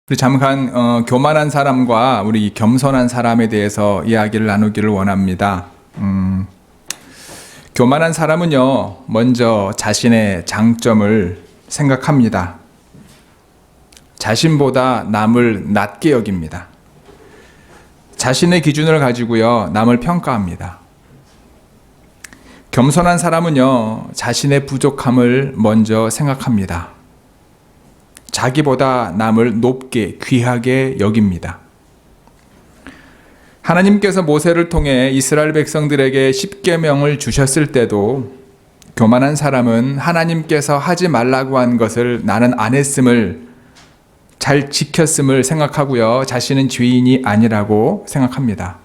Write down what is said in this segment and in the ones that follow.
우리 잠깐 교만한 사람과 우리 겸손한 사람에 대해서 이야기를 나누기를 원합니다. 교만한 사람은요, 먼저 자신의 장점을 생각합니다. 자신보다 남을 낮게 여깁니다. 자신의 기준을 가지고요, 남을 평가합니다. 겸손한 사람은요, 자신의 부족함을 먼저 생각합니다. 자기보다 남을 높게 귀하게 여깁니다. 하나님께서 모세를 통해 이스라엘 백성들에게 십계명을 주셨을 때도 교만한 사람은 하나님께서 하지 말라고 한 것을 나는 안 했음을, 잘 지켰음을 생각하고요, 자신은 죄인이 아니라고 생각합니다.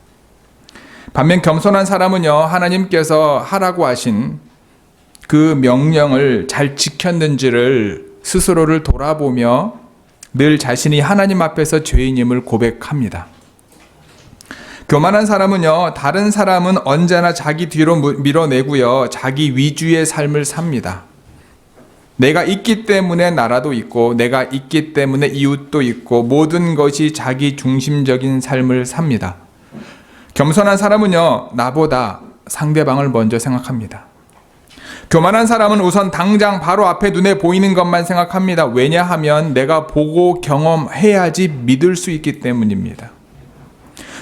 반면 겸손한 사람은요, 하나님께서 하라고 하신 그 명령을 잘 지켰는지를 스스로를 돌아보며 늘 자신이 하나님 앞에서 죄인임을 고백합니다. 교만한 사람은요, 다른 사람은 언제나 자기 뒤로 밀어내고요, 자기 위주의 삶을 삽니다. 내가 있기 때문에 나라도 있고, 내가 있기 때문에 이웃도 있고, 모든 것이 자기 중심적인 삶을 삽니다. 겸손한 사람은요, 나보다 상대방을 먼저 생각합니다. 교만한 사람은 우선 당장 바로 앞에 눈에 보이는 것만 생각합니다. 왜냐하면 내가 보고 경험해야지 믿을 수 있기 때문입니다.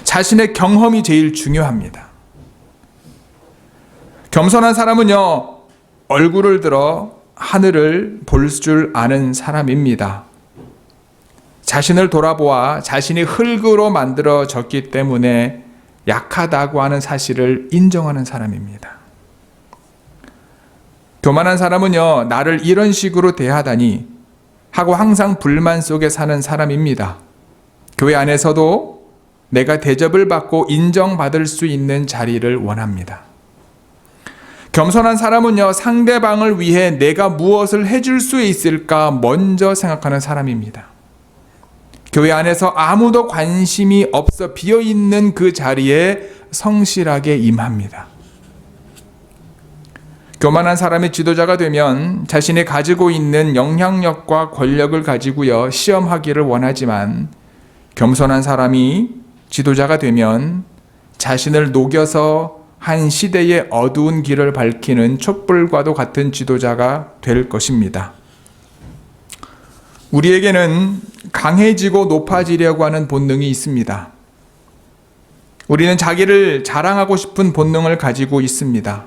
자신의 경험이 제일 중요합니다. 겸손한 사람은요, 얼굴을 들어 하늘을 볼 줄 아는 사람입니다. 자신을 돌아보아 자신이 흙으로 만들어졌기 때문에 약하다고 하는 사실을 인정하는 사람입니다. 교만한 사람은요, 나를 이런 식으로 대하다니 하고 항상 불만 속에 사는 사람입니다. 교회 안에서도 내가 대접을 받고 인정받을 수 있는 자리를 원합니다. 겸손한 사람은요, 상대방을 위해 내가 무엇을 해줄 수 있을까 먼저 생각하는 사람입니다. 교회 안에서 아무도 관심이 없어 비어있는 그 자리에 성실하게 임합니다. 교만한 사람이 지도자가 되면 자신이 가지고 있는 영향력과 권력을 가지고요, 시험하기를 원하지만, 겸손한 사람이 지도자가 되면 자신을 녹여서 한 시대의 어두운 길을 밝히는 촛불과도 같은 지도자가 될 것입니다. 우리에게는 강해지고 높아지려고 하는 본능이 있습니다. 우리는 자기를 자랑하고 싶은 본능을 가지고 있습니다.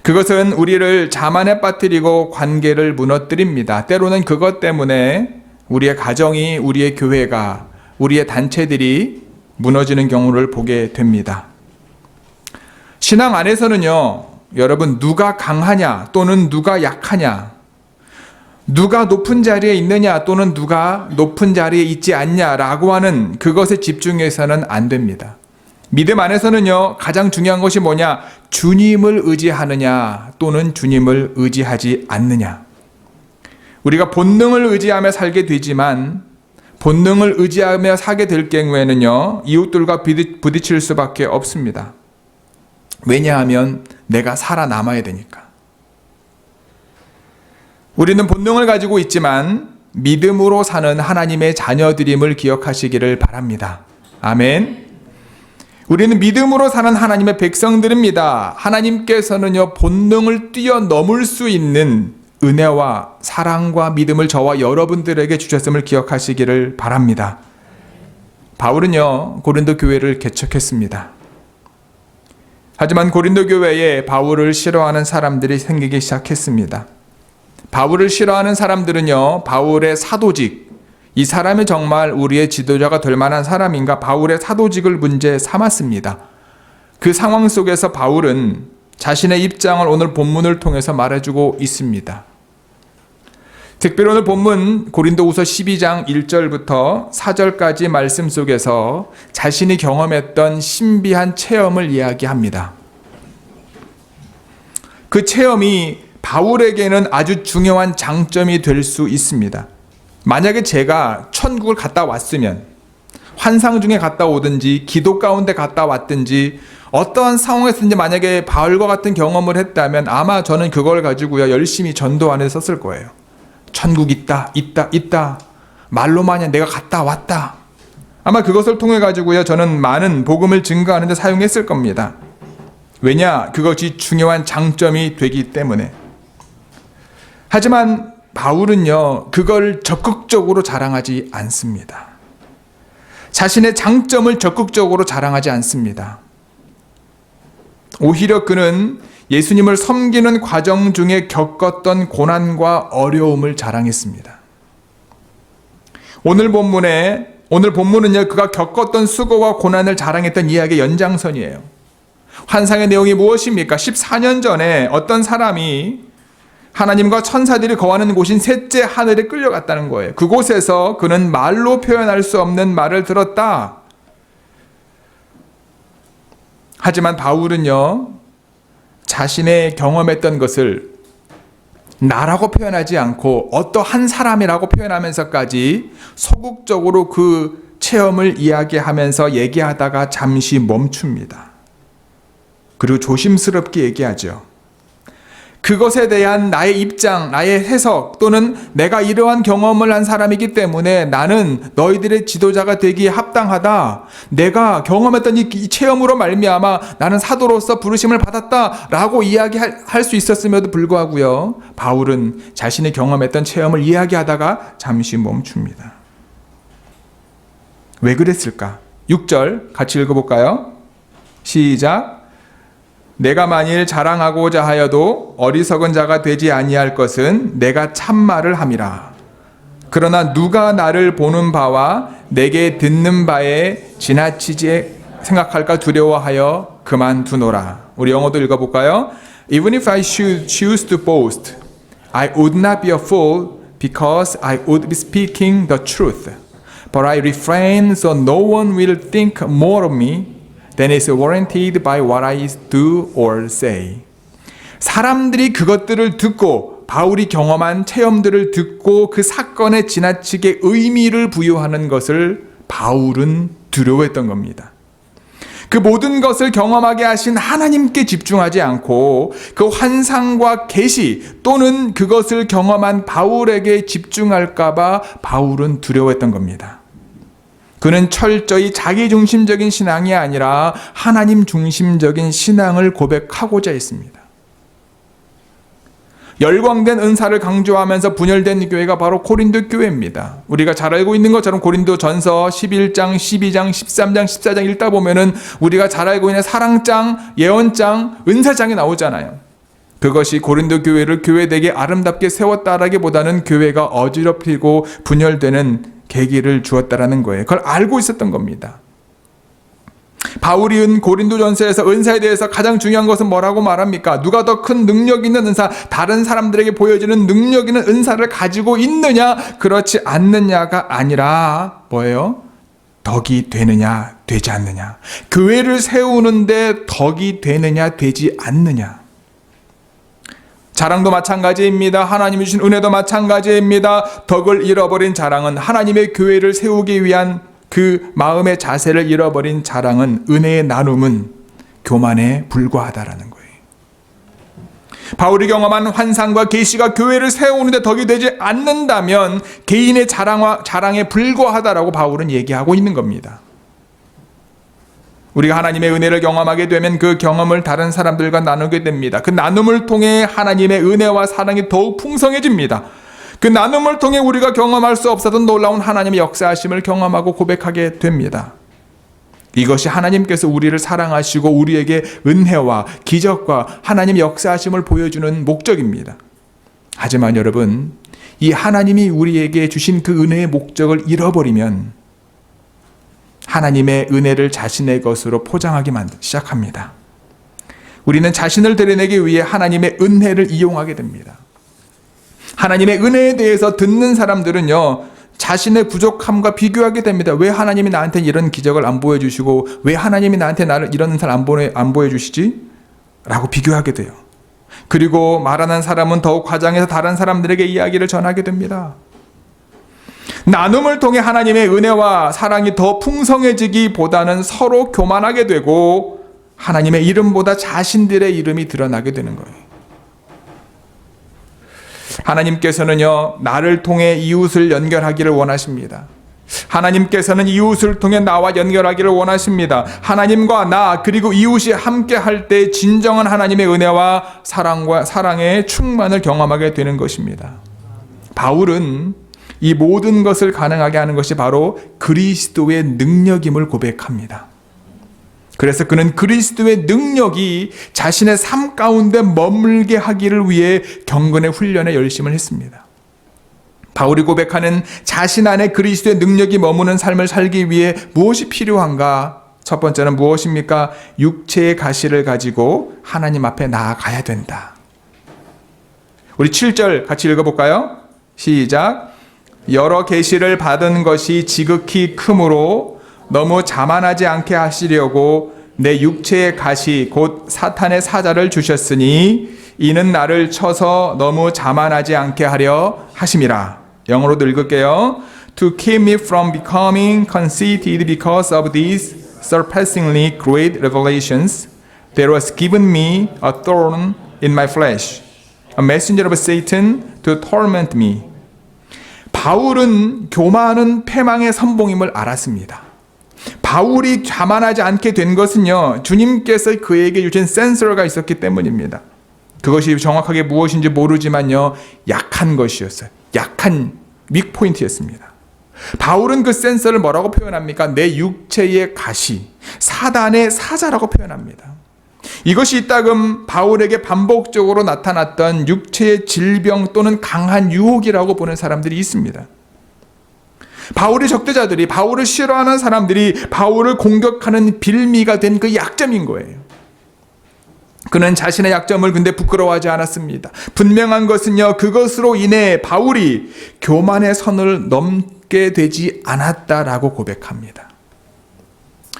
그것은 우리를 자만에 빠뜨리고 관계를 무너뜨립니다. 때로는 그것 때문에 우리의 가정이, 우리의 교회가, 우리의 단체들이 무너지는 경우를 보게 됩니다. 신앙 안에서는요, 여러분, 누가 강하냐 또는 누가 약하냐, 누가 높은 자리에 있느냐 또는 누가 높은 자리에 있지 않냐라고 하는 그것에 집중해서는 안 됩니다. 믿음 안에서는요, 가장 중요한 것이 뭐냐? 주님을 의지하느냐 또는 주님을 의지하지 않느냐. 우리가 본능을 의지하며 살게 되지만, 본능을 의지하며 살게 될 경우에는요, 이웃들과 부딪힐 수밖에 없습니다. 왜냐하면 내가 살아남아야 되니까. 우리는 본능을 가지고 있지만 믿음으로 사는 하나님의 자녀들임을 기억하시기를 바랍니다. 아멘. 우리는 믿음으로 사는 하나님의 백성들입니다. 하나님께서는요, 본능을 뛰어넘을 수 있는 은혜와 사랑과 믿음을 저와 여러분들에게 주셨음을 기억하시기를 바랍니다. 바울은요, 고린도 교회를 개척했습니다. 하지만 고린도 교회에 바울을 싫어하는 사람들이 생기기 시작했습니다. 바울을 싫어하는 사람들은요, 바울의 사도직, 이 사람이 정말 우리의 지도자가 될 만한 사람인가, 바울의 사도직을 문제 삼았습니다. 그 상황 속에서 바울은 자신의 입장을 오늘 본문을 통해서 말해주고 있습니다. 특별히 오늘 본문 고린도후서 12장 1절부터 4절까지 말씀 속에서 자신이 경험했던 신비한 체험을 이야기합니다. 그 체험이 바울에게는 아주 중요한 장점이 될 수 있습니다. 만약에 제가 천국을 갔다 왔으면, 환상 중에 갔다 오든지 기도 가운데 갔다 왔든지 어떠한 상황에서든지 만약에 바울과 같은 경험을 했다면 아마 저는 그걸 가지고요, 열심히 전도 안에 썼을 거예요. 천국 있다. 말로만이 내가 갔다 왔다. 아마 그것을 통해 가지고요, 저는 많은 복음을 증거하는 데 사용했을 겁니다. 왜냐? 그것이 중요한 장점이 되기 때문에. 하지만 바울은요, 그걸 적극적으로 자랑하지 않습니다. 자신의 장점을 적극적으로 자랑하지 않습니다. 오히려 그는 예수님을 섬기는 과정 중에 겪었던 고난과 어려움을 자랑했습니다. 오늘 본문은요, 그가 겪었던 수고와 고난을 자랑했던 이야기의 연장선이에요. 환상의 내용이 무엇입니까? 14년 전에 어떤 사람이 하나님과 천사들이 거하는 곳인 셋째 하늘에 끌려갔다는 거예요. 그곳에서 그는 말로 표현할 수 없는 말을 들었다. 하지만 바울은요, 자신의 경험했던 것을 나라고 표현하지 않고 어떠한 사람이라고 표현하면서까지 소극적으로 그 체험을 이야기하면서 얘기하다가 잠시 멈춥니다. 그리고 조심스럽게 얘기하죠. 그것에 대한 나의 입장, 나의 해석, 또는 내가 이러한 경험을 한 사람이기 때문에 나는 너희들의 지도자가 되기에 합당하다. 내가 경험했던 이 체험으로 말미암아 나는 사도로서 부르심을 받았다라고 이야기할 수 있었음에도 불구하고요, 바울은 자신이 경험했던 체험을 이야기하다가 잠시 멈춥니다. 왜 그랬을까? 6절 같이 읽어볼까요? 시작. 내가 만일 자랑하고자 하여도 어리석은 자가 되지 아니할 것은 내가 참말을 함이라. 그러나 누가 나를 보는 바와 내게 듣는 바에 지나치지 생각할까 두려워하여 그만두노라. 우리 영어도 읽어볼까요? Even if I should choose to boast, I would not be a fool because I would be speaking the truth. But I refrain so no one will think more of me then is warranted by what I do or say. 사람들이 그것들을 듣고 바울이 경험한 체험들을 듣고 그 사건에 지나치게 의미를 부여하는 것을 바울은 두려워했던 겁니다. 그 모든 것을 경험하게 하신 하나님께 집중하지 않고 그 환상과 계시 또는 그것을 경험한 바울에게 집중할까 봐 바울은 두려워했던 겁니다. 그는 철저히 자기중심적인 신앙이 아니라 하나님 중심적인 신앙을 고백하고자 했습니다. 열광된 은사를 강조하면서 분열된 교회가 바로 고린도 교회입니다. 우리가 잘 알고 있는 것처럼 고린도전서 11장, 12장, 13장, 14장 읽다 보면은 우리가 잘 알고 있는 사랑장, 예언장, 은사장이 나오잖아요. 그것이 고린도 교회를 교회되게 아름답게 세웠다라기보다는 교회가 어지럽히고 분열되는 계기를 주었다라는 거예요. 그걸 알고 있었던 겁니다. 바울이 고린도전서에서 은사에 대해서 가장 중요한 것은 뭐라고 말합니까? 누가 더 큰 능력 있는 은사, 다른 사람들에게 보여지는 능력 있는 은사를 가지고 있느냐, 그렇지 않느냐가 아니라 뭐예요? 덕이 되느냐, 되지 않느냐. 교회를 세우는데 덕이 되느냐, 되지 않느냐. 자랑도 마찬가지입니다. 하나님이 주신 은혜도 마찬가지입니다. 덕을 잃어버린 자랑은, 하나님의 교회를 세우기 위한 그 마음의 자세를 잃어버린 자랑은, 은혜의 나눔은 교만에 불과하다라는 거예요. 바울이 경험한 환상과 계시가 교회를 세우는데 덕이 되지 않는다면 개인의 자랑에 불과하다라고 바울은 얘기하고 있는 겁니다. 우리가 하나님의 은혜를 경험하게 되면 그 경험을 다른 사람들과 나누게 됩니다. 그 나눔을 통해 하나님의 은혜와 사랑이 더욱 풍성해집니다. 그 나눔을 통해 우리가 경험할 수 없었던 놀라운 하나님의 역사하심을 경험하고 고백하게 됩니다. 이것이 하나님께서 우리를 사랑하시고 우리에게 은혜와 기적과 하나님의 역사하심을 보여주는 목적입니다. 하지만 여러분, 이 하나님이 우리에게 주신 그 은혜의 목적을 잃어버리면 하나님의 은혜를 자신의 것으로 포장하기 시작합니다. 우리는 자신을 드러내기 위해 하나님의 은혜를 이용하게 됩니다. 하나님의 은혜에 대해서 듣는 사람들은요, 자신의 부족함과 비교하게 됩니다. 왜 하나님이 나한테 이런 기적을 안 보여주시고 왜 하나님이 나한테 나를 이런 은사를 안 보여주시지? 라고 비교하게 돼요. 그리고 말하는 사람은 더욱 과장해서 다른 사람들에게 이야기를 전하게 됩니다. 나눔을 통해 하나님의 은혜와 사랑이 더 풍성해지기보다는 서로 교만하게 되고 하나님의 이름보다 자신들의 이름이 드러나게 되는 거예요. 하나님께서는요, 나를 통해 이웃을 연결하기를 원하십니다. 하나님께서는 이웃을 통해 나와 연결하기를 원하십니다. 하나님과 나 그리고 이웃이 함께 할 때 진정한 하나님의 은혜와 사랑의 충만을 경험하게 되는 것입니다. 바울은 이 모든 것을 가능하게 하는 것이 바로 그리스도의 능력임을 고백합니다. 그래서 그는 그리스도의 능력이 자신의 삶 가운데 머물게 하기를 위해 경건의 훈련에 열심을 했습니다. 바울이 고백하는 자신 안에 그리스도의 능력이 머무는 삶을 살기 위해 무엇이 필요한가? 첫 번째는 무엇입니까? 육체의 가시를 가지고 하나님 앞에 나아가야 된다. 우리 7절 같이 읽어볼까요? 시작. 여러 계시를 받은 것이 지극히 크므로 너무 자만하지 않게 하시려고 내 육체의 가시 곧 사탄의 사자를 주셨으니 이는 나를 쳐서 너무 자만하지 않게 하려 하심이라. 영어로도 읽을게요. To keep me from becoming conceited because of these surpassingly great revelations, there was given me a thorn in my flesh, a messenger of Satan to torment me. 바울은 교만은 패망의 선봉임을 알았습니다. 바울이 자만하지 않게 된 것은요, 주님께서 그에게 주신 센서가 있었기 때문입니다. 그것이 정확하게 무엇인지 모르지만요, 약한 것이었어요. 약한 윅포인트였습니다. 바울은 그 센서를 뭐라고 표현합니까? 내 육체의 가시, 사단의 사자라고 표현합니다. 이것이 이따금 바울에게 반복적으로 나타났던 육체의 질병 또는 강한 유혹이라고 보는 사람들이 있습니다. 바울의 적대자들이, 바울을 싫어하는 사람들이 바울을 공격하는 빌미가 된 그 약점인 거예요. 그는 자신의 약점을 근데 부끄러워하지 않았습니다. 분명한 것은요, 그것으로 인해 바울이 교만의 선을 넘게 되지 않았다라고 고백합니다.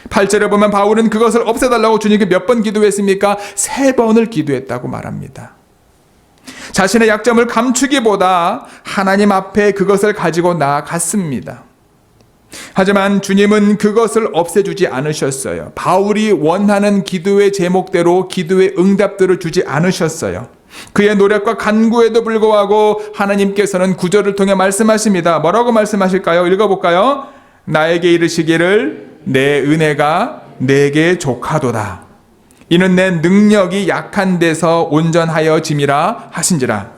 8절에 보면 바울은 그것을 없애달라고 주님께 몇 번 기도했습니까? 3번을 기도했다고 말합니다. 자신의 약점을 감추기보다 하나님 앞에 그것을 가지고 나아갔습니다. 하지만 주님은 그것을 없애주지 않으셨어요. 바울이 원하는 기도의 제목대로 기도의 응답들을 주지 않으셨어요. 그의 노력과 간구에도 불구하고 하나님께서는 9절을 통해 말씀하십니다. 뭐라고 말씀하실까요? 읽어볼까요? 나에게 이르시기를 내 은혜가 내게 족하도다. 이는 내 능력이 약한 데서 온전하여짐이라 하신지라.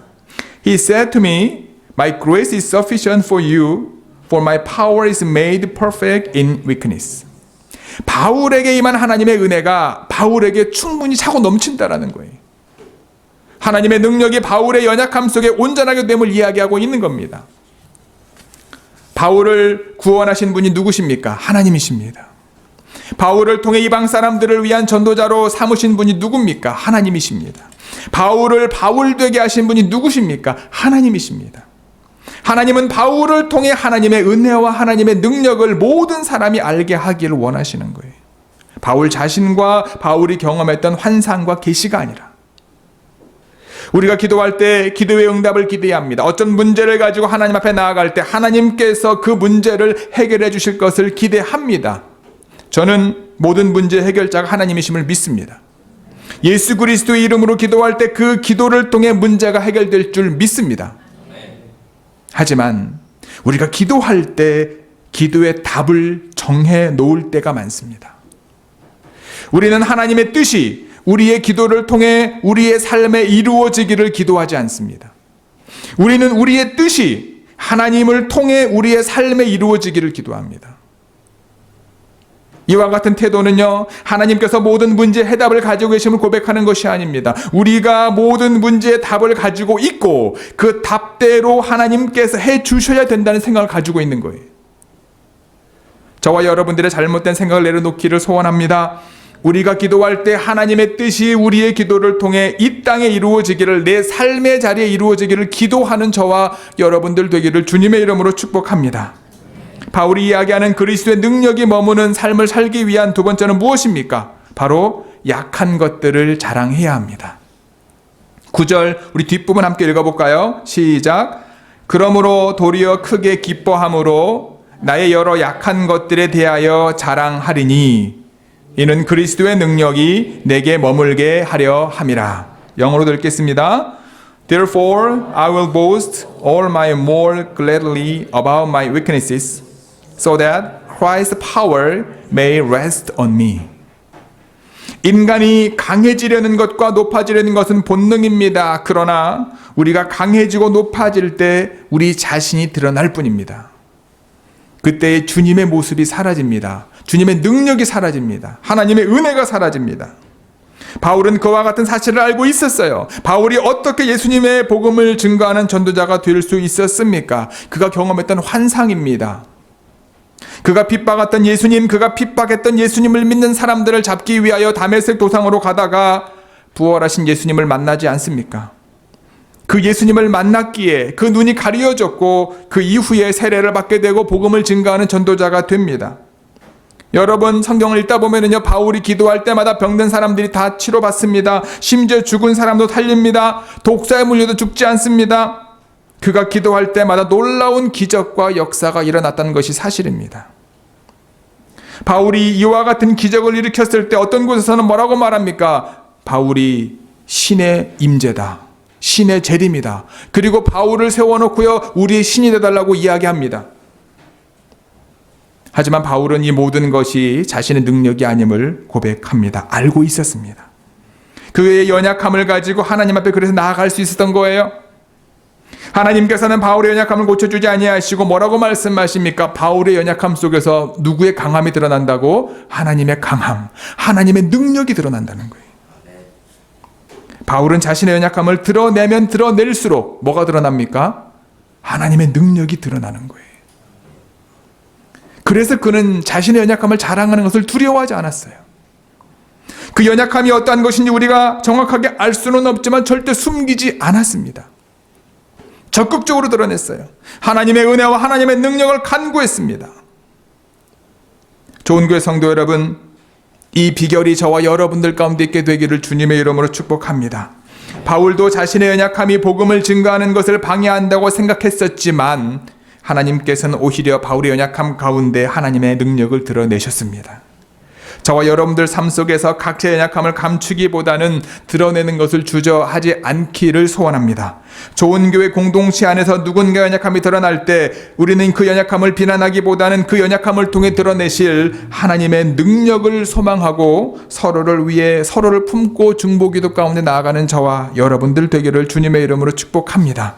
He said to me, My grace is sufficient for you, for my power is made perfect in weakness. 바울에게 임한 하나님의 은혜가 바울에게 충분히 차고 넘친다라는 거예요. 하나님의 능력이 바울의 연약함 속에 온전하게 됨을 이야기하고 있는 겁니다. 바울을 구원하신 분이 누구십니까? 하나님이십니다. 바울을 통해 이방 사람들을 위한 전도자로 삼으신 분이 누굽니까? 하나님이십니다. 바울을 바울 되게 하신 분이 누구십니까? 하나님이십니다. 하나님은 바울을 통해 하나님의 은혜와 하나님의 능력을 모든 사람이 알게 하기를 원하시는 거예요. 바울 자신과 바울이 경험했던 환상과 계시가 아니라. 우리가 기도할 때 기도의 응답을 기대해야 합니다. 어떤 문제를 가지고 하나님 앞에 나아갈 때 하나님께서 그 문제를 해결해 주실 것을 기대합니다. 저는 모든 문제 해결자가 하나님이심을 믿습니다. 예수 그리스도의 이름으로 기도할 때 그 기도를 통해 문제가 해결될 줄 믿습니다. 하지만 우리가 기도할 때 기도의 답을 정해 놓을 때가 많습니다. 우리는 하나님의 뜻이 우리의 기도를 통해 우리의 삶에 이루어지기를 기도하지 않습니다. 우리는 우리의 뜻이 하나님을 통해 우리의 삶에 이루어지기를 기도합니다. 이와 같은 태도는요, 하나님께서 모든 문제의 해답을 가지고 계심을 고백하는 것이 아닙니다. 우리가 모든 문제의 답을 가지고 있고 그 답대로 하나님께서 해 주셔야 된다는 생각을 가지고 있는 거예요. 저와 여러분들의 잘못된 생각을 내려놓기를 소원합니다. 우리가 기도할 때 하나님의 뜻이 우리의 기도를 통해 이 땅에 이루어지기를, 내 삶의 자리에 이루어지기를 기도하는 저와 여러분들 되기를 주님의 이름으로 축복합니다. 바울이 이야기하는 그리스도의 능력이 머무는 삶을 살기 위한 두 번째는 무엇입니까? 바로 약한 것들을 자랑해야 합니다. 9절 우리 뒷부분 함께 읽어볼까요? 시작. 그러므로 도리어 크게 기뻐함으로 나의 여러 약한 것들에 대하여 자랑하리니 이는 그리스도의 능력이 내게 머물게 하려 함이라. 영어로 읽겠습니다. Therefore, I will boast all my more gladly about my weaknesses, so that Christ's power may rest on me. 인간이 강해지려는 것과 높아지려는 것은 본능입니다. 그러나 우리가 강해지고 높아질 때 우리 자신이 드러날 뿐입니다. 그때 주님의 모습이 사라집니다. 주님의 능력이 사라집니다. 하나님의 은혜가 사라집니다. 바울은 그와 같은 사실을 알고 있었어요. 바울이 어떻게 예수님의 복음을 증거하는 전도자가 될 수 있었습니까? 그가 경험했던 환상입니다. 그가 핍박했던 예수님, 그가 핍박했던 예수님을 믿는 사람들을 잡기 위하여 다메섹 도상으로 가다가 부활하신 예수님을 만나지 않습니까? 그 예수님을 만났기에 그 눈이 가려졌고 그 이후에 세례를 받게 되고 복음을 증거하는 전도자가 됩니다. 여러분 성경을 읽다 보면은요, 바울이 기도할 때마다 병든 사람들이 다 치료받습니다. 심지어 죽은 사람도 살립니다. 독사에 물려도 죽지 않습니다. 그가 기도할 때마다 놀라운 기적과 역사가 일어났다는 것이 사실입니다. 바울이 이와 같은 기적을 일으켰을 때 어떤 곳에서는 뭐라고 말합니까? 바울이 신의 임재다. 신의 재림이다. 그리고 바울을 세워놓고요, 우리의 신이 되달라고 이야기합니다. 하지만 바울은 이 모든 것이 자신의 능력이 아님을 고백합니다. 알고 있었습니다. 그의 연약함을 가지고 하나님 앞에 그래서 나아갈 수 있었던 거예요. 하나님께서는 바울의 연약함을 고쳐주지 아니하시고 뭐라고 말씀하십니까? 바울의 연약함 속에서 누구의 강함이 드러난다고? 하나님의 강함, 하나님의 능력이 드러난다는 거예요. 바울은 자신의 연약함을 드러내면 드러낼수록 뭐가 드러납니까? 하나님의 능력이 드러나는 거예요. 그래서 그는 자신의 연약함을 자랑하는 것을 두려워하지 않았어요. 그 연약함이 어떠한 것인지 우리가 정확하게 알 수는 없지만 절대 숨기지 않았습니다. 적극적으로 드러냈어요. 하나님의 은혜와 하나님의 능력을 간구했습니다. 좋은 교회 성도 여러분, 이 비결이 저와 여러분들 가운데 있게 되기를 주님의 이름으로 축복합니다. 바울도 자신의 연약함이 복음을 증거하는 것을 방해한다고 생각했었지만 하나님께서는 오히려 바울의 연약함 가운데 하나님의 능력을 드러내셨습니다. 저와 여러분들 삶 속에서 각자의 연약함을 감추기보다는 드러내는 것을 주저하지 않기를 소원합니다. 좋은 교회 공동체 안에서 누군가 연약함이 드러날 때 우리는 그 연약함을 비난하기보다는 그 연약함을 통해 드러내실 하나님의 능력을 소망하고 서로를 위해 서로를 품고 중보기도 가운데 나아가는 저와 여러분들 되기를 주님의 이름으로 축복합니다.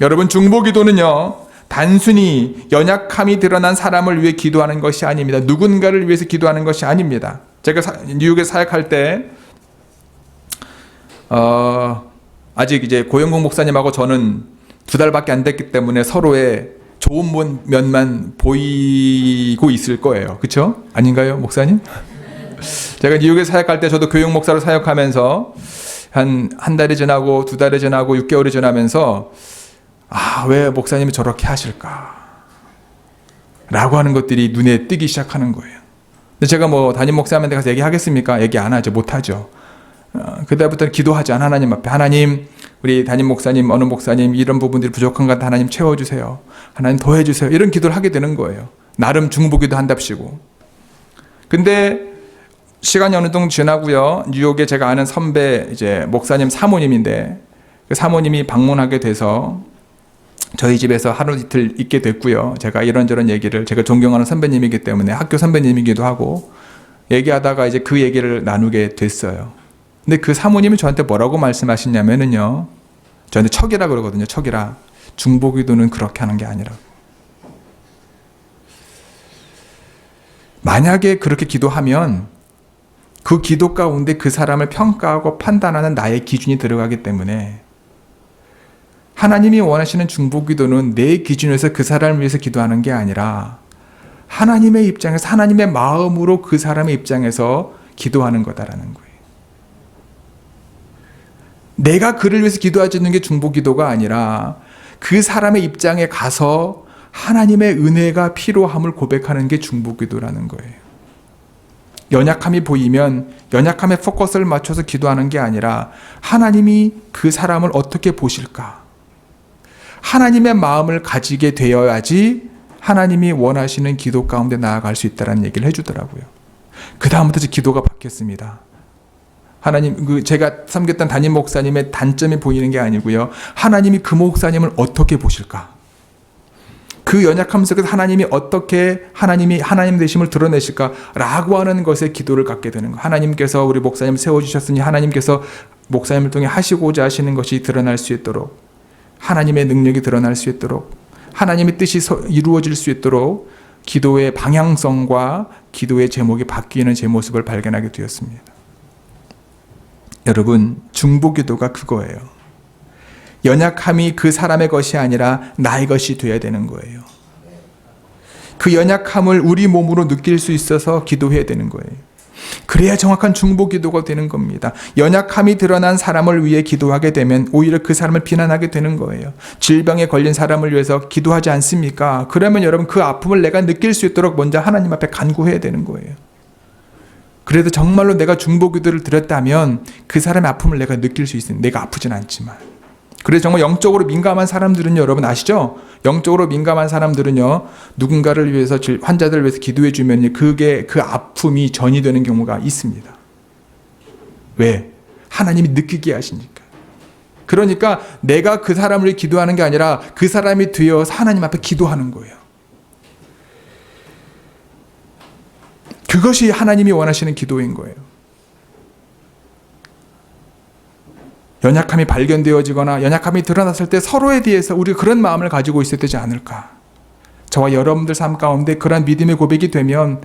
여러분, 중보기도는요, 단순히 연약함이 드러난 사람을 위해 기도하는 것이 아닙니다. 누군가를 위해서 기도하는 것이 아닙니다. 제가 뉴욕에 사역할 때 아직 이제 고영국 목사님하고 저는 2달밖에 안 됐기 때문에 서로의 좋은 면만 보이고 있을 거예요. 그렇죠? 아닌가요, 목사님? 제가 뉴욕에 사역할 때 저도 교육 목사로 사역하면서 한 달이 지나고 2달이 지나고 6개월이 지나면서 왜 목사님이 저렇게 하실까? 라고 하는 것들이 눈에 띄기 시작하는 거예요. 근데 제가 담임 목사님한테 가서 얘기하겠습니까? 얘기 안 하죠. 못하죠. 그때부터는 기도하죠. 하나님 앞에. 하나님, 우리 담임 목사님, 어느 목사님, 이런 부분들이 부족한 것 같아. 하나님 채워주세요. 하나님 더해주세요. 이런 기도를 하게 되는 거예요. 나름 중보기도 한답시고. 근데 시간이 어느 정도 지나고요. 뉴욕에 제가 아는 선배, 이제 목사님 사모님인데, 그 사모님이 방문하게 돼서 저희 집에서 하루 이틀 있게 됐고요. 제가 이런저런 얘기를, 제가 존경하는 선배님이기 때문에 학교 선배님이기도 하고 얘기하다가 이제 그 얘기를 나누게 됐어요. 근데 그 사모님이 저한테 뭐라고 말씀하시냐면은요, 저한테 척이라 그러거든요. 척이라. 중보기도는 그렇게 하는 게 아니라고. 만약에 그렇게 기도하면 그 기도 가운데 그 사람을 평가하고 판단하는 나의 기준이 들어가기 때문에 하나님이 원하시는 중보기도는 내 기준에서 그 사람을 위해서 기도하는 게 아니라 하나님의 입장에서, 하나님의 마음으로 그 사람의 입장에서 기도하는 거다라는 거예요. 내가 그를 위해서 기도하는 게 중보기도가 아니라 그 사람의 입장에 가서 하나님의 은혜가 필요함을 고백하는 게 중보기도라는 거예요. 연약함이 보이면 연약함에 포커스를 맞춰서 기도하는 게 아니라 하나님이 그 사람을 어떻게 보실까? 하나님의 마음을 가지게 되어야지 하나님이 원하시는 기도 가운데 나아갈 수 있다는 얘기를 해주더라고요. 그 다음부터 기도가 바뀌었습니다. 하나님, 제가 섬겼던 담임 목사님의 단점이 보이는 게 아니고요. 하나님이 그 목사님을 어떻게 보실까? 그 연약함 속에서 하나님이 어떻게 하나님 되심을 드러내실까라고 하는 것에 기도를 갖게 되는 거예요. 하나님께서 우리 목사님을 세워주셨으니 하나님께서 목사님을 통해 하시고자 하시는 것이 드러날 수 있도록, 하나님의 능력이 드러날 수 있도록, 하나님의 뜻이 이루어질 수 있도록 기도의 방향성과 기도의 제목이 바뀌는 제 모습을 발견하게 되었습니다. 여러분, 중보기도가 그거예요. 연약함이 그 사람의 것이 아니라 나의 것이 되어야 되는 거예요. 그 연약함을 우리 몸으로 느낄 수 있어서 기도해야 되는 거예요. 그래야 정확한 중보기도가 되는 겁니다. 연약함이 드러난 사람을 위해 기도하게 되면 오히려 그 사람을 비난하게 되는 거예요. 질병에 걸린 사람을 위해서 기도하지 않습니까? 그러면 여러분, 그 아픔을 내가 느낄 수 있도록 먼저 하나님 앞에 간구해야 되는 거예요. 그래도 정말로 내가 중보기도를 드렸다면 그 사람의 아픔을 내가 느낄 수 있습니다. 내가 아프진 않지만. 그래서 정말 영적으로 민감한 사람들은요, 여러분 아시죠? 영적으로 민감한 사람들은요, 누군가를 위해서, 환자들을 위해서 기도해 주면 그게 그 아픔이 전이 되는 경우가 있습니다. 왜? 하나님이 느끼게 하시니까. 그러니까 내가 그 사람을 위해 기도하는 게 아니라 그 사람이 되어서 하나님 앞에 기도하는 거예요. 그것이 하나님이 원하시는 기도인 거예요. 연약함이 발견되어지거나 연약함이 드러났을 때 서로에 대해서 우리가 그런 마음을 가지고 있어야 되지 않을까. 저와 여러분들 삶 가운데 그런 믿음의 고백이 되면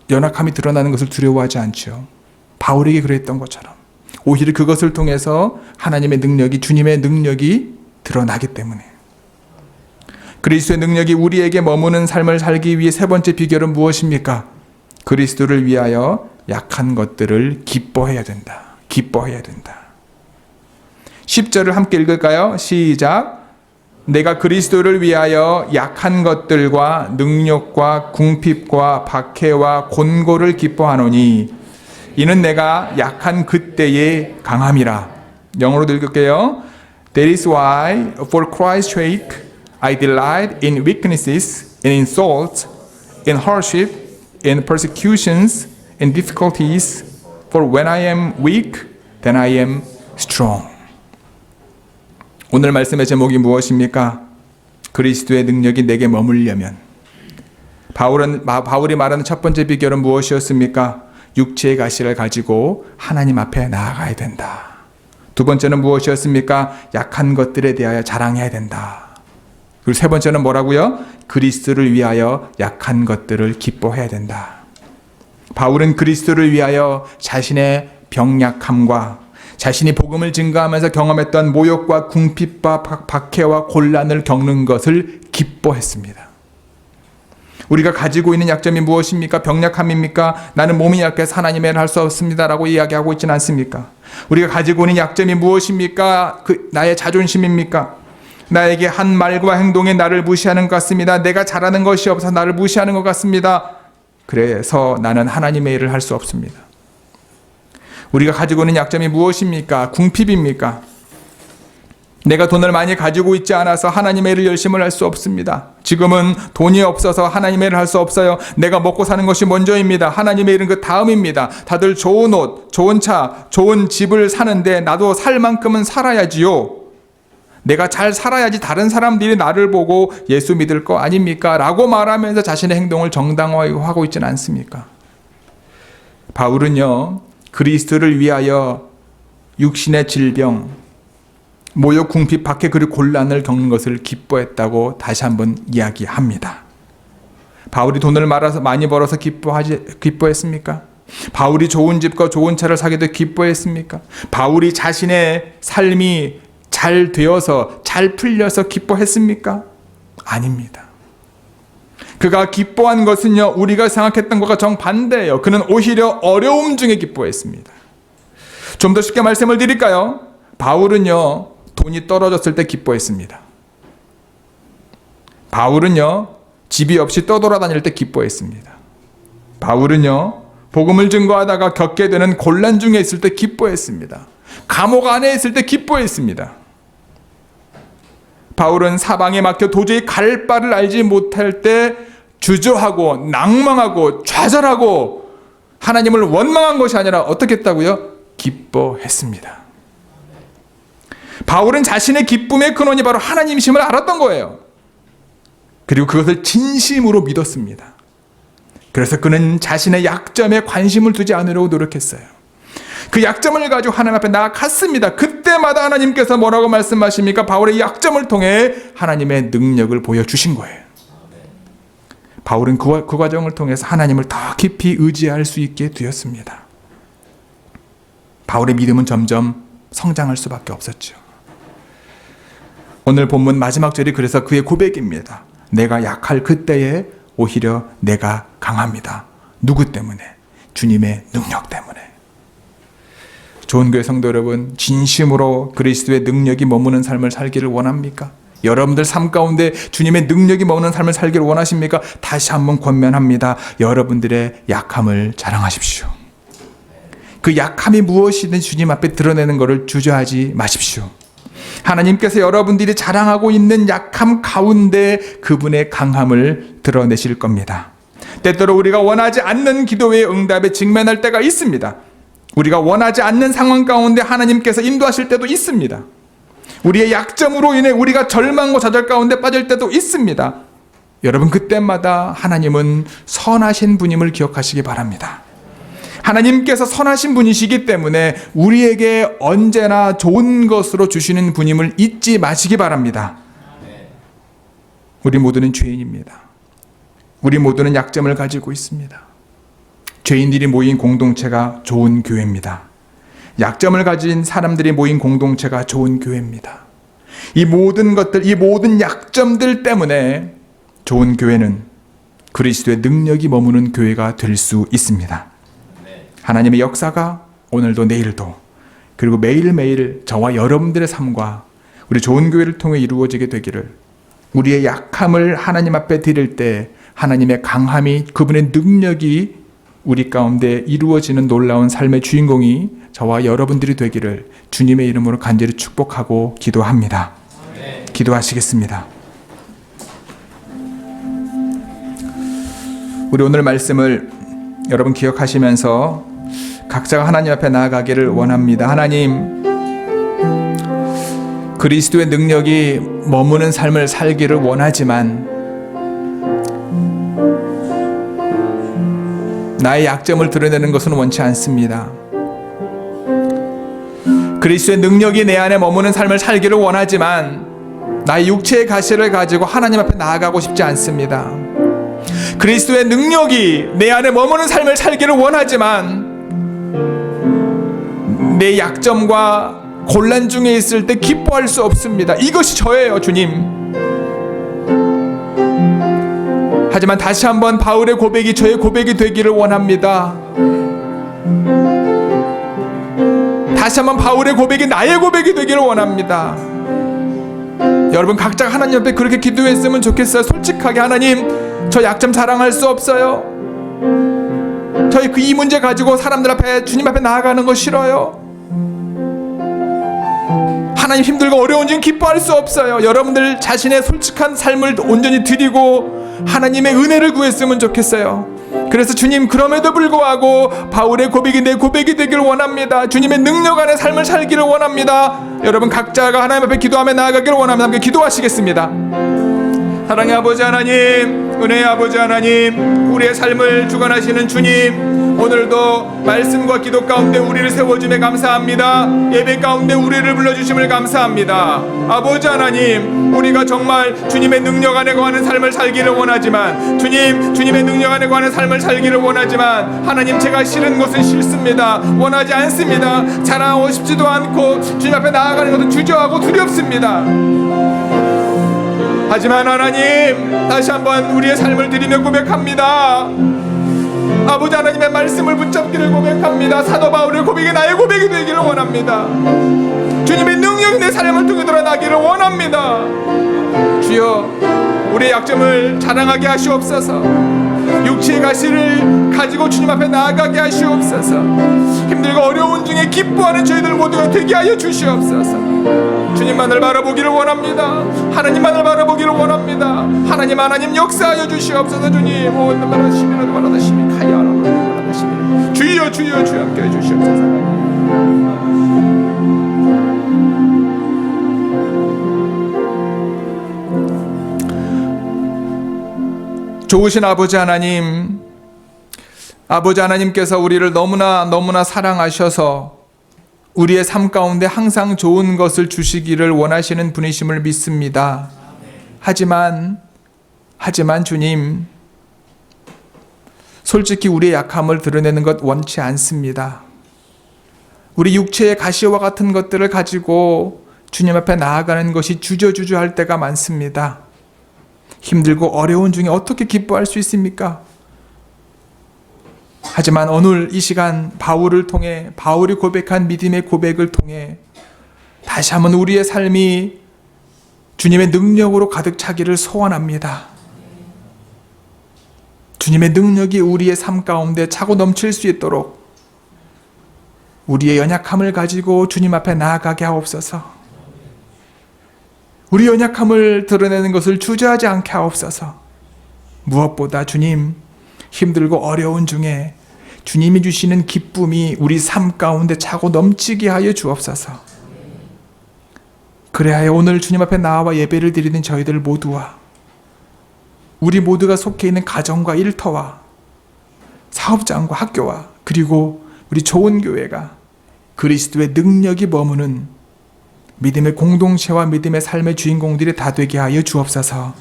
연약함이 드러나는 것을 두려워하지 않죠. 바울에게 그랬던 것처럼. 오히려 그것을 통해서 하나님의 능력이, 주님의 능력이 드러나기 때문에. 그리스도의 능력이 우리에게 머무는 삶을 살기 위해 세 번째 비결은 무엇입니까? 그리스도를 위하여 약한 것들을 기뻐해야 된다. 기뻐해야 된다. 10절을 함께 읽을까요? 시작. 내가 그리스도를 위하여 약한 것들과 능력과 궁핍과 박해와 곤고를 기뻐하노니 이는 내가 약한 그때의 강함이라. 영어로 읽을게요. That is why for Christ's sake I delight in weaknesses, in insults, in hardship, in persecutions, in difficulties. For when I am weak, then I am strong. 오늘 말씀의 제목이 무엇입니까? 그리스도의 능력이 내게 머물려면. 바울이 말하는 첫 번째 비결은 무엇이었습니까? 육체의 가시를 가지고 하나님 앞에 나아가야 된다. 두 번째는 무엇이었습니까? 약한 것들에 대하여 자랑해야 된다. 그리고 세 번째는 뭐라고요? 그리스도를 위하여 약한 것들을 기뻐해야 된다. 바울은 그리스도를 위하여 자신의 병약함과 자신이 복음을 증거하면서 경험했던 모욕과 궁핍과 박해와 곤란을 겪는 것을 기뻐했습니다. 우리가 가지고 있는 약점이 무엇입니까? 병약함입니까? 나는 몸이 약해서 하나님의 일을 할 수 없습니다라고 이야기하고 있지는 않습니까? 우리가 가지고 있는 약점이 무엇입니까? 나의 자존심입니까? 나에게 한 말과 행동에 나를 무시하는 것 같습니다. 내가 잘하는 것이 없어서 나를 무시하는 것 같습니다. 그래서 나는 하나님의 일을 할 수 없습니다. 우리가 가지고 있는 약점이 무엇입니까? 궁핍입니까? 내가 돈을 많이 가지고 있지 않아서 하나님의 일을 열심히 할 수 없습니다. 지금은 돈이 없어서 하나님의 일을 할 수 없어요. 내가 먹고 사는 것이 먼저입니다. 하나님의 일은 그 다음입니다. 다들 좋은 옷, 좋은 차, 좋은 집을 사는데 나도 살 만큼은 살아야지요. 내가 잘 살아야지 다른 사람들이 나를 보고 예수 믿을 거 아닙니까? 라고 말하면서 자신의 행동을 정당화하고 있지는 않습니까? 바울은요, 그리스도를 위하여 육신의 질병, 모욕, 궁핍, 박해 그리고 곤란을 겪는 것을 기뻐했다고 다시 한번 이야기합니다. 바울이 돈을 많이 벌어서 기뻐했습니까? 바울이 좋은 집과 좋은 차를 사게 돼 기뻐했습니까? 바울이 자신의 삶이 잘 되어서 잘 풀려서 기뻐했습니까? 아닙니다. 그가 기뻐한 것은요, 우리가 생각했던 것과 정반대예요. 그는 오히려 어려움 중에 기뻐했습니다. 좀 더 쉽게 말씀을 드릴까요? 바울은요, 돈이 떨어졌을 때 기뻐했습니다. 바울은요, 집이 없이 떠돌아다닐 때 기뻐했습니다. 바울은요, 복음을 증거하다가 겪게 되는 곤란 중에 있을 때 기뻐했습니다. 감옥 안에 있을 때 기뻐했습니다. 바울은 사방에 막혀 도저히 갈 바를 알지 못할 때 주저하고 낭망하고 좌절하고 하나님을 원망한 것이 아니라 어떻게 했다고요? 기뻐했습니다. 바울은 자신의 기쁨의 근원이 바로 하나님이심을 알았던 거예요. 그리고 그것을 진심으로 믿었습니다. 그래서 그는 자신의 약점에 관심을 두지 않으려고 노력했어요. 그 약점을 가지고 하나님 앞에 나아갔습니다. 그때마다 하나님께서 뭐라고 말씀하십니까? 바울의 약점을 통해 하나님의 능력을 보여주신 거예요. 바울은 그 과정을 통해서 하나님을 더 깊이 의지할 수 있게 되었습니다. 바울의 믿음은 점점 성장할 수밖에 없었죠. 오늘 본문 마지막 절이 그래서 그의 고백입니다. 내가 약할 그때에 오히려 내가 강합니다. 누구 때문에? 주님의 능력 때문에. 좋은 교회 성도 여러분, 진심으로 그리스도의 능력이 머무는 삶을 살기를 원합니까? 여러분들 삶 가운데 주님의 능력이 머무는 삶을 살기를 원하십니까? 다시 한번 권면합니다. 여러분들의 약함을 자랑하십시오. 그 약함이 무엇이든 주님 앞에 드러내는 것을 주저하지 마십시오. 하나님께서 여러분들이 자랑하고 있는 약함 가운데 그분의 강함을 드러내실 겁니다. 때때로 우리가 원하지 않는 기도의 응답에 직면할 때가 있습니다. 우리가 원하지 않는 상황 가운데 하나님께서 인도하실 때도 있습니다. 우리의 약점으로 인해 우리가 절망과 좌절 가운데 빠질 때도 있습니다. 여러분, 그때마다 하나님은 선하신 분임을 기억하시기 바랍니다. 하나님께서 선하신 분이시기 때문에 우리에게 언제나 좋은 것으로 주시는 분임을 잊지 마시기 바랍니다. 우리 모두는 죄인입니다. 우리 모두는 약점을 가지고 있습니다. 죄인들이 모인 공동체가 좋은 교회입니다. 약점을 가진 사람들이 모인 공동체가 좋은 교회입니다. 이 모든 것들, 이 모든 약점들 때문에 좋은 교회는 그리스도의 능력이 머무는 교회가 될 수 있습니다. 하나님의 역사가 오늘도 내일도 그리고 매일매일 저와 여러분들의 삶과 우리 좋은 교회를 통해 이루어지게 되기를, 우리의 약함을 하나님 앞에 드릴 때 하나님의 강함이, 그분의 능력이 우리 가운데 이루어지는 놀라운 삶의 주인공이 저와 여러분들이 되기를 주님의 이름으로 간절히 축복하고 기도합니다. 기도하시겠습니다. 우리 오늘 말씀을 여러분 기억하시면서 각자가 하나님 앞에 나아가기를 원합니다. 하나님, 그리스도의 능력이 머무는 삶을 살기를 원하지만 나의 약점을 드러내는 것은 원치 않습니다. 그리스도의 능력이 내 안에 머무는 삶을 살기를 원하지만 나의 육체의 가시를 가지고 하나님 앞에 나아가고 싶지 않습니다. 그리스도의 능력이 내 안에 머무는 삶을 살기를 원하지만 내 약점과 곤란 중에 있을 때 기뻐할 수 없습니다. 이것이 저예요, 주님. 하지만 다시 한번 바울의 고백이 저의 고백이 되기를 원합니다. 다시 한번 바울의 고백이 나의 고백이 되기를 원합니다. 여러분 각자가 하나님 앞에 그렇게 기도했으면 좋겠어요. 솔직하게, 하나님, 저 약점 자랑할 수 없어요. 저희 이 문제 가지고 사람들 앞에, 주님 앞에 나아가는 거 싫어요. 하나님, 힘들고 어려운 중 기뻐할 수 없어요. 여러분들 자신의 솔직한 삶을 온전히 드리고 하나님의 은혜를 구했으면 좋겠어요. 그래서 주님, 그럼에도 불구하고 바울의 고백이 내 고백이 되기를 원합니다. 주님의 능력 안에 삶을 살기를 원합니다. 여러분 각자가 하나님 앞에 기도하며 나아가기를 원합니다. 함께 기도하시겠습니다. 사랑의 아버지 하나님, 은혜의 아버지 하나님, 우리의 삶을 주관하시는 주님, 오늘도 말씀과 기도 가운데 우리를 세워주며 감사합니다. 예배 가운데 우리를 불러주심을 감사합니다. 아버지 하나님, 우리가 정말 주님의 능력 안에 거하는 삶을 살기를 원하지만, 주님의 능력 안에 거하는 삶을 살기를 원하지만, 하나님, 제가 싫은 것은 싫습니다. 원하지 않습니다. 자랑하고 싶지도 않고 주님 앞에 나아가는 것도 주저하고 두렵습니다. 하지만 하나님, 다시 한번 우리의 삶을 드리며 고백합니다. 아버지 하나님의 말씀을 붙잡기를 고백합니다. 사도 바울의 고백이 나의 고백이 되기를 원합니다. 주님의 능력이 내 삶을 통해 드러나기를 원합니다. 주여, 우리의 약점을 자랑하게 하시옵소서. 육체의 가시를 가지고 주님 앞에 나아가게 하시옵소서. 힘들고 어려운 중에 기뻐하는 저희들 모두가 되게 하여 주시옵소서. 주님만을 바라보기를 원합니다. 하나님만을 바라보기를 원합니다. 하나님 역사하여 주시옵소서. 주님, 주여 함께 해 주시옵소서. 좋으신 아버지 하나님께서 우리를 너무나 사랑하셔서 우리의 삶 가운데 항상 좋은 것을 주시기를 원하시는 분이심을 믿습니다. 하지만 주님, 솔직히 우리의 약함을 드러내는 것 원치 않습니다. 우리 육체의 가시와 같은 것들을 가지고 주님 앞에 나아가는 것이 주저할 때가 많습니다. 힘들고 어려운 중에 어떻게 기뻐할 수 있습니까? 하지만 오늘 이 시간 바울이 고백한 믿음의 고백을 통해 다시 한번 우리의 삶이 주님의 능력으로 가득 차기를 소원합니다. 주님의 능력이 우리의 삶 가운데 차고 넘칠 수 있도록 우리의 연약함을 가지고 주님 앞에 나아가게 하옵소서. 우리 연약함을 드러내는 것을 주저하지 않게 하옵소서. 무엇보다 주님, 힘들고 어려운 중에 주님이 주시는 기쁨이 우리 삶 가운데 차고 넘치게 하여 주옵소서. 그래야 오늘 주님 앞에 나와 예배를 드리는 저희들 모두와 우리 모두가 속해 있는 가정과 일터와 사업장과 학교와 그리고 우리 좋은 교회가 그리스도의 능력이 머무는 믿음의 공동체와 믿음의 삶의 주인공들이 다 되게 하여 주옵소서.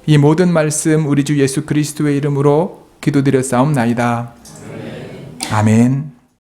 이 모든 말씀 우리 주 예수 그리스도의 이름으로 기도드렸사옵나이다. 아멘.